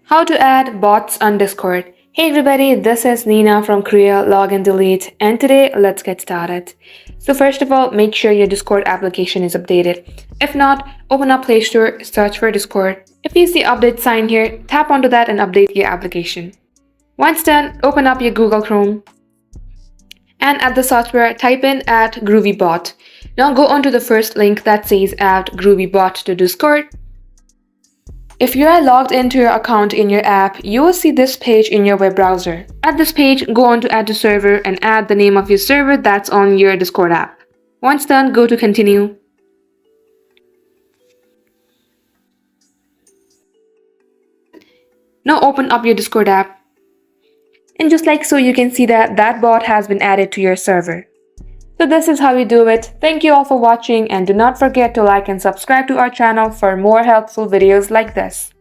How to add bots on Discord. Hey everybody, this is Nina from Korea Login Delete, and today let's get started. So first of all, make sure your Discord application is updated. If not, open up Play Store, search for Discord. If you see update sign here, tap onto that and update your application. Once done, open up your Google Chrome and at the software type in @GroovyBot. Now go on to the first link that says add GroovyBot to Discord. If you are logged into your account in your app, you will see this page in your web browser. At this page, go on to add to server and add the name of your server that's on your Discord app. Once done, go to continue. Now open up your Discord app. And just like so, you can see that that bot has been added to your server. So this is how we do it. Thank you all for watching and do not forget to like and subscribe to our channel for more helpful videos like this.